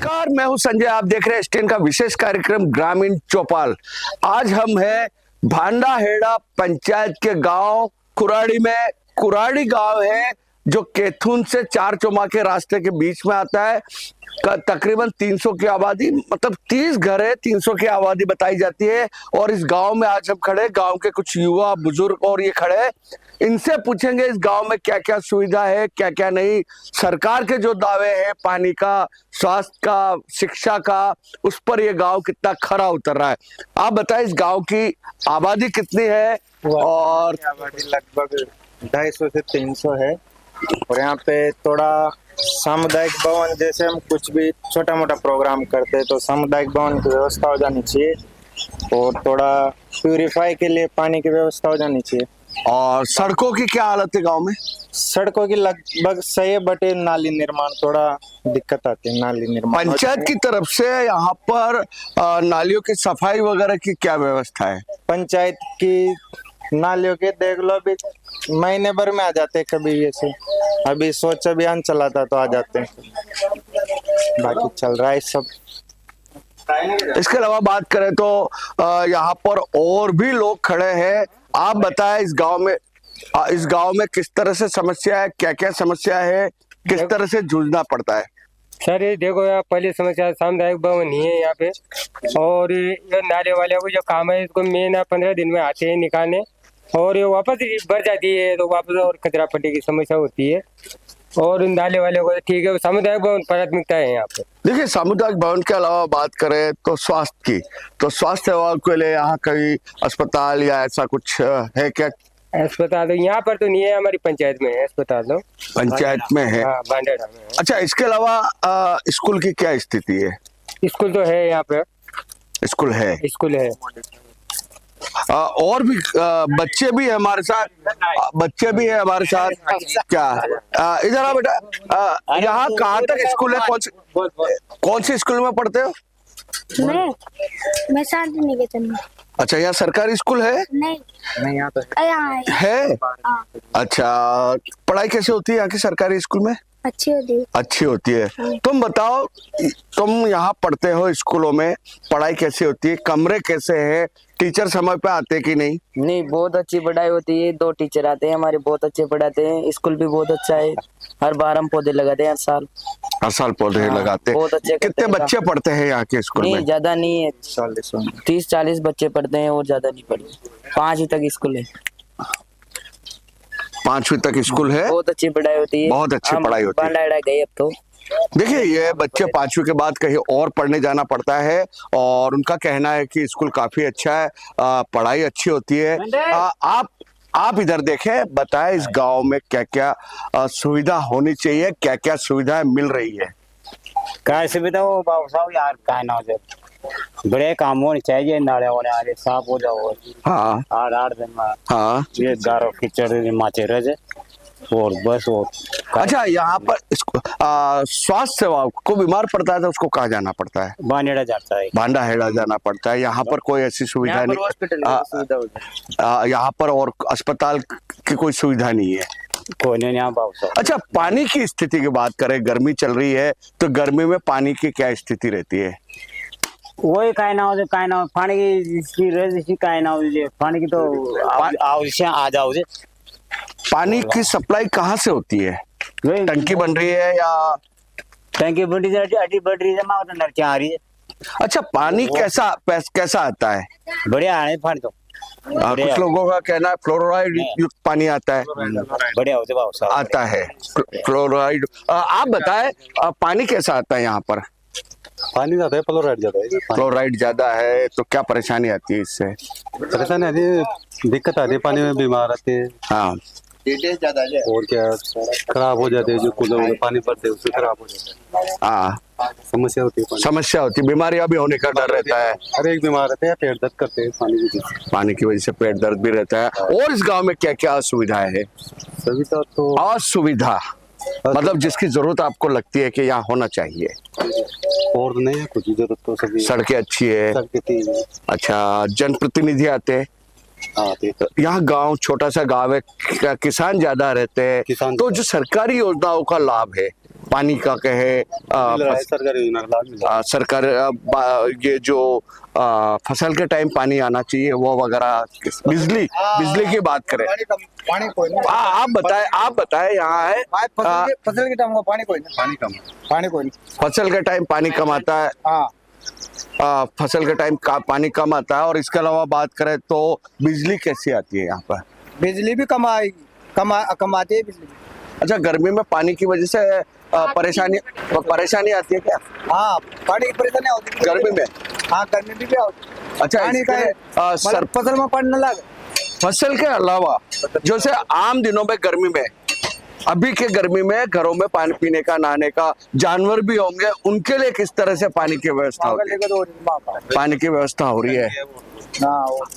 नमस्कार, मैं हूं संजय। आप देख रहे हैं स्टेन का विशेष कार्यक्रम ग्रामीण चौपाल। आज हम हैं भांडाहेड़ा पंचायत के गांव कुराड़ी में। कुराड़ी गांव है जो कैथून से चार चौमा के रास्ते के बीच में आता है। तकरीबन 300 की आबादी, मतलब 30 घर है, 300 की आबादी बताई जाती है। और इस गांव में आज हम खड़े, गांव के कुछ युवा बुजुर्ग और ये खड़े हैं। इनसे पूछेंगे इस गांव में क्या क्या सुविधा है, क्या क्या नहीं। सरकार के जो दावे हैं पानी का, स्वास्थ्य का, शिक्षा का, उस पर ये गांव कितना खरा उतर रहा है। आप बताएं इस गांव की आबादी कितनी है? और आबादी लगभग 250 से 300 है। और यहाँ पे थोड़ा सामुदायिक भवन, जैसे हम कुछ भी छोटा मोटा प्रोग्राम करते हैं तो सामुदायिक भवन की व्यवस्था हो जानी चाहिए। और थोड़ा प्यूरिफाई के लिए पानी की व्यवस्था हो जानी चाहिए। और सड़कों की क्या हालत है गांव में? सड़कों की लगभग सही है, बट नाली निर्माण थोड़ा दिक्कत आती है। नाली निर्माण पंचायत की तरफ से यहाँ पर नालियों की सफाई वगैरह की क्या व्यवस्था है? पंचायत की नालियों के देख लो, अभी महीने भर में आ जाते हैं कभी। ऐसे अभी स्वच्छ अभियान चला था तो आ जाते हैं। बाकी चल रहा है सब। इसके अलावा बात करें तो यहाँ पर और भी लोग खड़े हैं। आप बताएं इस गांव में किस तरह से समस्या है, क्या क्या समस्या है, किस तरह से जूझना पड़ता है? सर ये देखो, यहाँ पहली समस्या सामुदायिक भवन नहीं है यहाँ पे। और ये नाले वाले को जो काम है इसको महीना 15 दिन में आते हैं निकालने, और ये वापस भर जाती है तो वापस और कचरा पट्टी की समस्या होती है। और नाले वाले को ठीक है, सामुदायिक भवन प्राथमिकता है यहाँ पे। देखिए, सामुदायिक भवन के अलावा बात करें तो स्वास्थ्य की, तो स्वास्थ्य सेवा के लिए यहाँ कहीं अस्पताल या ऐसा कुछ है क्या? अस्पताल तो यहाँ पर तो नहीं है, हमारी पंचायत में है अस्पताल। तो पंचायत में है? हाँ, भांडेड़ा में है। अच्छा, इसके अलावा स्कूल की क्या स्थिति है? स्कूल तो है यहाँ पे, स्कूल है। स्कूल है। और भी बच्चे भी है हमारे साथ, क्या इधर आ बेटा। यहाँ कहाँ तक स्कूल है? कौन से स्कूल में पढ़ते हो? मैं शांति निकेतन में। अच्छा, यहाँ सरकारी स्कूल है? नहीं यहाँ तो है। अच्छा, पढ़ाई कैसे होती है यहाँ की सरकारी स्कूल में? अच्छी होती है। तुम बताओ, तुम यहाँ पढ़ते हो स्कूलों में, पढ़ाई कैसी होती है? कमरे कैसे हैं? टीचर समय पे आते कि नहीं? नहीं, बहुत अच्छी पढ़ाई होती है। 2 टीचर आते हैं हमारे, बहुत अच्छे पढ़ाते हैं। स्कूल भी बहुत अच्छा है। हर बार हम पौधे लगाते हैं, हर साल पौधे लगाते हैं। बहुत अच्छे। कितने बच्चे पढ़ते हैं यहाँ के स्कूल में? नहीं, ज्यादा नहीं है, 30-40 बच्चे पढ़ते हैं, और ज्यादा नहीं पढ़ते। 5वीं तक स्कूल है। 5वीं तक स्कूल है। बहुत अच्छी पढ़ाई होती है। बहुत अच्छी पढ़ाई होती है। भांडाहेड़ा गए अब तो। देखिए, ये बच्चे 5वीं के बाद कहीं और पढ़ने जाना पड़ता है, और उनका कहना है कि स्कूल काफी अच्छा है, पढ़ाई अच्छी होती है। आप इधर देखें, बताएं इस गांव में क्या क्या सुविधा होनी चाहिए, क्या क्या सुविधाएं मिल रही है? क्या सुविधा हो बाबू साहब यार, क्या ना हो, बड़े काम होने चाहिए। नाले होने आगे साफ हो जाओ। हाँ, 8 दिन में। हाँ, ये गारो कीचड़ माचे रह जाए और बस। और अच्छा, यहाँ पर स्वास्थ्य सेवा को बीमार पड़ता है तो उसको कहाँ जाना पड़ता है? भांडेड़ा जाता है। भांडाहेड़ा जाना पड़ता है। यहाँ पर कोई ऐसी सुविधा नहीं, यहाँ पर और अस्पताल की कोई सुविधा नहीं है। कोई नहीं यहाँ बाबू साहब। अच्छा, पानी की स्थिति की बात करें, गर्मी चल रही है तो गर्मी में पानी की क्या स्थिति रहती है? वही काय ना हो, काय ना पानी की काय ना हो, पानी की तो आ जाओ। पानी की सप्लाई कहाँ से होती है? टंकी बन रही है या? टंकी बन रही है। अच्छा, पानी कैसा आता है? बढ़िया है पानी तो। कुछ लोगों का कहना है फ्लोराइड युक्त पानी आता है। बढ़िया होते बाबू साहब, आता है फ्लोराइड। आप बताएं, पानी कैसा आता है यहाँ पर? पानी ज्यादा है, फ्लोराइड ज्यादा है। फ्लोराइड ज्यादा है तो क्या परेशानी आती है इससे? परेशानी आती है, दिक्कत आती है, पानी में बीमार आते हैं। हाँ, और क्या, खराब हो जाते हैं। जो कूलर में पानी भरते हैं उससे खराब हो जाता है। हाँ, समस्या होती है। बीमारियां भी होने का डर रहता है। हर एक बीमार रहते हैं, पेट दर्द करते हैं पानी की वजह से पेट दर्द भी रहता है। और इस गांव में क्या क्या असुविधाएं है? सुविधा तो असुविधा मतलब जिसकी जरूरत आपको लगती है कि यहाँ होना चाहिए। और नहीं है कुछ जरूरत तो सभी। सड़कें अच्छी है। अच्छा, जनप्रतिनिधि आते हैं? यहाँ गांव छोटा सा गांव है, किसान ज्यादा रहते हैं, तो जो सरकारी योजनाओं का लाभ है पानी का कहे मिल रहा है, सरकारी योजना का लाभ मिल रहा है। सरकार ये जो फसल के टाइम पानी आना चाहिए वो वगैरह, बिजली की बात करें, पानी कोई नहीं, आप बताएं यहाँ है फसल के टाइम को पानी कोई नहीं, पानी कम है। पानी कोई नहीं। फसल के टाइम पानी कम आता है, हाँ, फसल के टाइम का पानी कम आता है। और इसके अलावा बात करें तो बिजली कैसी आती है यहाँ पर? बिजली भी कम आएगी, कम आती है बिजली। अच्छा, गर्मी में पानी की वजह से परेशानी आती है क्या हाँ, पानी की परेशानी होती है गर्मी में? हाँ, गर्मी भी होती है। अच्छा, पानी का सर फसल में पानी न लगे। फसल के अलावा जैसे आम दिनों में गर्मी में, अभी के गर्मी में घरों में पानी पीने का, नहाने का, जानवर भी होंगे, उनके लिए किस तरह से पानी की व्यवस्था होती है? पानी की व्यवस्था हो रही है।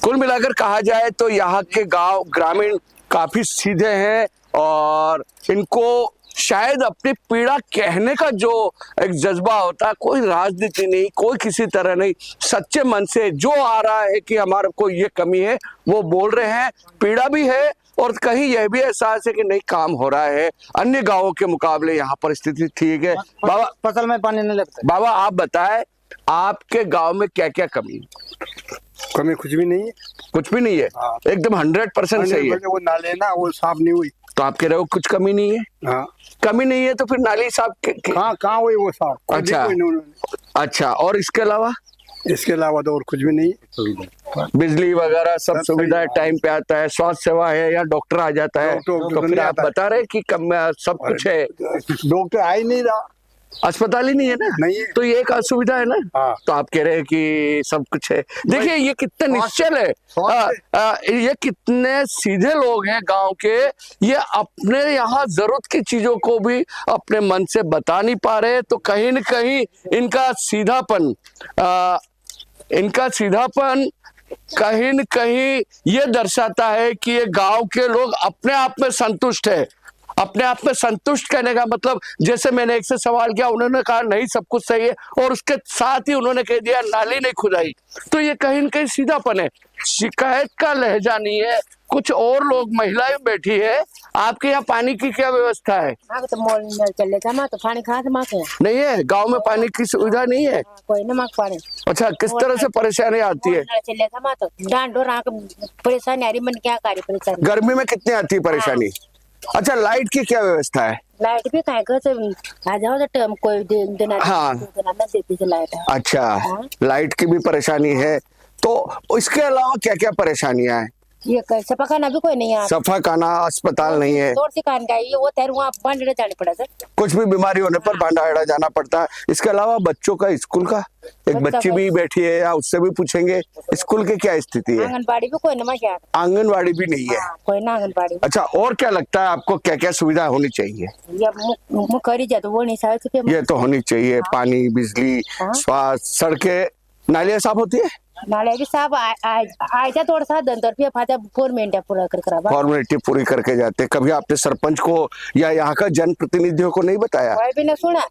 कुल मिलाकर कहा जाए तो यहाँ के गांव ग्रामीण काफी सीधे हैं और इनको शायद अपनी पीड़ा कहने का जो एक जज्बा होता है, कोई राजनीति नहीं, कोई किसी तरह नहीं, सच्चे मन से जो आ रहा है कि हमारे को ये कमी है वो बोल रहे हैं। पीड़ा भी है और कहीं यह भी एहसास है कि नहीं काम हो रहा है, अन्य गांवों के मुकाबले यहाँ पर स्थिति ठीक है। बाबा, फसल में पानी नहीं लगता। बाबा आप बताएं, आपके गांव में क्या क्या कमी है? कमी कुछ भी नहीं है, कुछ भी नहीं है, एकदम 100% सही है। वो नाले ना वो साफ नहीं हुई। तो आप कह रहे हो कुछ कमी नहीं है? हाँ, कमी नहीं है तो फिर नाली साफ कहाँ हुई वो साफ? अच्छा, अच्छा, और इसके अलावा? इसके अलावा तो और कुछ भी नहीं है। बिजली वगैरह सब सुविधाएं टाइम पे आता है, स्वास्थ्य सेवा है या डॉक्टर आ जाता है? तो फिर आप बता रहे कि सब कुछ है, डॉक्टर आ ही नहीं रहा, अस्पताल ही नहीं है ना? नहीं है। तो ये एक असुविधा है ना? हाँ। तो आप कह रहे हैं कि सब कुछ है। देखिए ये कितना निश्चल है, ये कितने सीधे लोग हैं गांव के, ये अपने यहाँ जरूरत की चीजों को भी अपने मन से बता नहीं पा रहे। तो कहीं न कहीं इनका सीधापन कहीं न कहीं ये दर्शाता है कि ये गांव के लोग अपने आप में संतुष्ट है। अपने आप में संतुष्ट कहने का मतलब, जैसे मैंने एक से सवाल किया, उन्होंने कहा नहीं सब कुछ सही है, और उसके साथ ही उन्होंने कह दिया नाली नहीं खुदाई। तो ये कहीं न कहीं सीधापन है, शिकायत का लहजा नहीं है। कुछ और लोग, महिलाएं बैठी है, आपके यहाँ पानी की क्या व्यवस्था है? तो तो पानी नहीं है, गांव में पानी की सुविधा नहीं है कोई ना पानी। अच्छा, किस तरह से परेशानी आती है? परेशानी आ रही, मन क्या कार्य परेशानी। गर्मी में कितनी आती है परेशानी? अच्छा, लाइट की क्या व्यवस्था है? लाइट भी आ जाओ तो कोई देना, हाँ। लाइट। अच्छा, लाइट की भी परेशानी है। तो इसके अलावा क्या क्या परेशानियां हैं? ये सफा खाना भी कोई नहीं है, सफा खाना, अस्पताल नहीं है, दूर से खान का ये वो तैर वहाँ बांधने जाने पड़ा सर। कुछ भी बीमारी होने पर भांडाहेड़ा जाना पड़ता है। इसके अलावा बच्चों का स्कूल का, एक बच्ची भी बैठी है, या उससे भी पूछेंगे स्कूल की क्या स्थिति है? आंगनबाड़ी भी कोई ना, आंगनबाड़ी भी नहीं है, कोई ना आंगनबाड़ी। अच्छा, और क्या लगता है आपको क्या क्या सुविधा होनी चाहिए? करी जाए तो वो नहीं सारे ये तो होनी चाहिए, पानी, बिजली, स्वास्थ्य, सड़कें, नालियाँ साफ होती है? नाले भी साहब आयजा थोड़ा सा 10 रुपया फायदा फॉर्मेलिटी पूरी करके जाते। कभी आपने सरपंच को या यहाँ का जनप्रतिनिधियों को नहीं बताया? कोई भी नहीं सुना,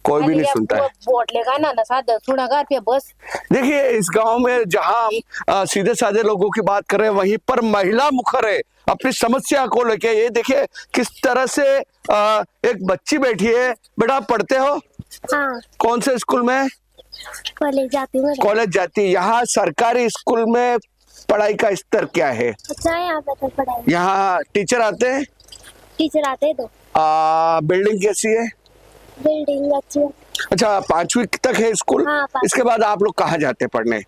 कोई भी नहीं सुनता है। वोट लेगा ना सुना बस। देखिए इस गांव में जहां हम सीधे साधे लोगों की बात कर रहे हैं, वहीं पर महिला मुखर है अपनी समस्या को लेके। ये देखिए किस तरह से एक बच्ची बैठी है। बेटा आप पढ़ते हो? हाँ, कौन से स्कूल में? कॉलेज जाती हूँ। कॉलेज जाती है। यहाँ सरकारी स्कूल में पढ़ाई का स्तर क्या है? अच्छा है यहाँ पे तो पढ़ाई। यहाँ टीचर आते हैं? टीचर आते हैं तो। बिल्डिंग कैसी है? बिल्डिंग अच्छी है। अच्छा, 5वीं तक है स्कूल? हाँ, 5वीं। इसके बाद आप लोग कहाँ जाते हैं पढ़ने?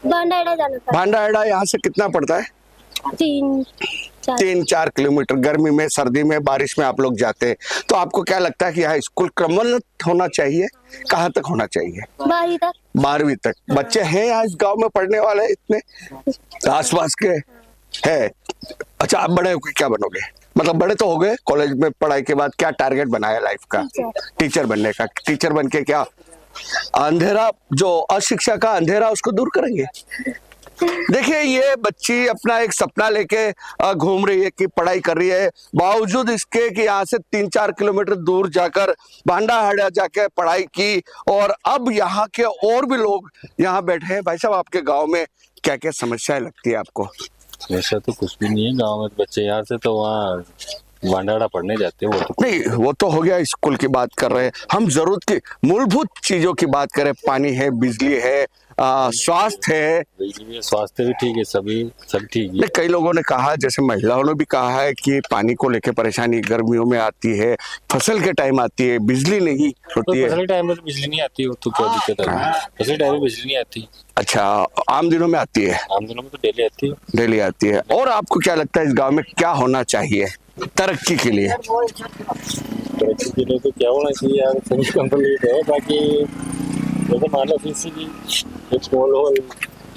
भांडाहेड़ा जाना था। भांडाहेड़ा यहाँ से कितना पड़ता है? 3-4 किलोमीटर। गर्मी में, सर्दी में, बारिश में आप लोग जाते हैं। तो आपको क्या लगता है कि यहाँ स्कूल क्रमोन्नत होना चाहिए? कहाँ तक होना चाहिए? 12वीं तक। 12वीं तक। बच्चे हैं यहाँ इस गांव में पढ़ने वाले इतने आसपास के है? अच्छा, आप बड़े होकर क्या बनोगे? मतलब बड़े तो हो गए, कॉलेज में पढ़ाई के बाद क्या टारगेट बनाया लाइफ का? टीचर बनने का। टीचर बन के क्या अंधेरा, जो अशिक्षा का अंधेरा, उसको दूर करेंगे? देखिए ये बच्ची अपना एक सपना लेके घूम रही है कि पढ़ाई कर रही है, बावजूद इसके कि यहाँ से 3-4 किलोमीटर दूर जाकर भांडाहेड़ा जाके पढ़ाई की। और अब यहाँ के और भी लोग यहाँ बैठे हैं। भाई साहब, आपके गांव में क्या क्या समस्याएं लगती है आपको? वैसा तो कुछ भी नहीं है गांव में। बच्चे यहाँ से तो वहाँ भांडाड़ा पढ़ने जाते हैं वो तो। नहीं, वो तो हो गया, स्कूल की बात कर रहे हैं हम। जरूरत की मूलभूत चीजों की बात करें, पानी है, बिजली है, स्वास्थ्य है। बिजली है, स्वास्थ्य भी ठीक है, सभी सब ठीक है। नहीं, कई लोगों ने कहा, जैसे महिलाओं ने भी कहा है कि पानी को लेकर परेशानी गर्मियों में आती है, फसल के टाइम आती है, बिजली नहीं तो होती है। फसल टाइम में तो बिजली नहीं आती है, तो क्या दिक्कत है? फसल टाइम में बिजली नहीं आती। अच्छा, आम दिनों में आती है? आम दिनों में तो डेली आती है। डेली आती है। और आपको क्या लगता है इस गांव में क्या होना चाहिए तरक्की के लिए? तरक्की के लिए तो क्या होना चाहिए यार, सभी कंप्लीट है। बाकी जैसे मान लो किसी की एक पोल हो,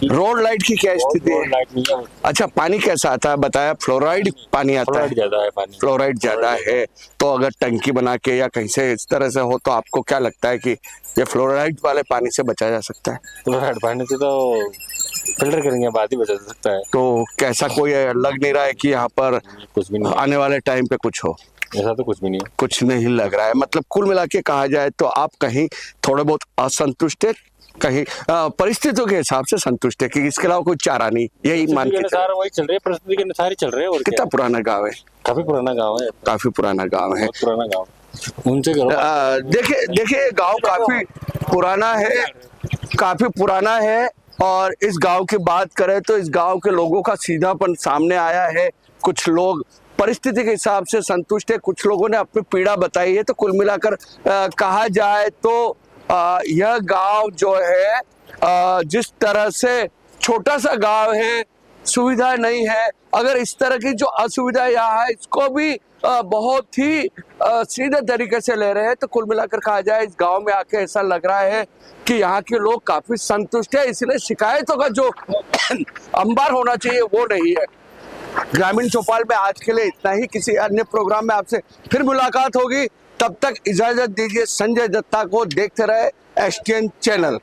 रोड लाइट की क्या स्थिति है? लाइट नहीं है। अच्छा, पानी कैसा आता है बताया? फ्लोराइड पानी आता है? फ्लोराइड ज्यादा है पानी। फ्लोराइड ज्यादा है। तो अगर टंकी बना के या कहीं से इस तरह से हो तो आपको क्या लगता है कि ये फ्लोराइड वाले पानी से बचा जा सकता है? फ्लोराइड पानी से तो फिल्टर करेंगे बाद ही बचा सकता है। तो कैसा कोई लग नहीं रहा है कि यहाँ पर कुछ भी नहीं, आने वाले टाइम पे कुछ हो? ऐसा तो कुछ भी नहीं है। कुछ नहीं लग रहा है। मतलब कुल मिला के कहा जाए तो आप कहीं थोड़े बहुत असंतुष्ट है, कहीं परिस्थितियों के हिसाब से संतुष्ट है कि इसके अलावा कोई चारा नहीं, यही मान के अनुसार वही चल रहे हैं, परिस्थिति के अनुसार ही चल रहे हैं। और कितना पुराना गांव है? काफी पुराना गांव है। काफी पुराना गांव है। बहुत पुराना गांव। उनसे करो। देखिए गांव काफी पुराना है, काफी पुराना है। और इस गांव की बात करें तो इस गांव के लोगों का सीधापन सामने आया है। कुछ लोग परिस्थिति के हिसाब से संतुष्ट है, कुछ लोगों ने अपनी पीड़ा बताई है। तो कुल मिलाकर कहा जाए तो यह गांव जो है जिस तरह से छोटा सा गांव है, सुविधा नहीं है। अगर इस तरह की जो असुविधा यहाँ है इसको भी बहुत ही सीधे तरीके से ले रहे हैं तो कुल मिलाकर कहा जाए इस गांव में आके ऐसा लग रहा है कि यहाँ के लोग काफी संतुष्ट है। इसलिए शिकायतों का जो अंबार होना चाहिए वो नहीं है। ग्रामीण चौपाल में आज के लिए इतना ही। किसी अन्य प्रोग्राम में आपसे फिर मुलाकात होगी, तब तक इजाजत दीजिए। संजय दत्ता को देखते रहे STN चैनल।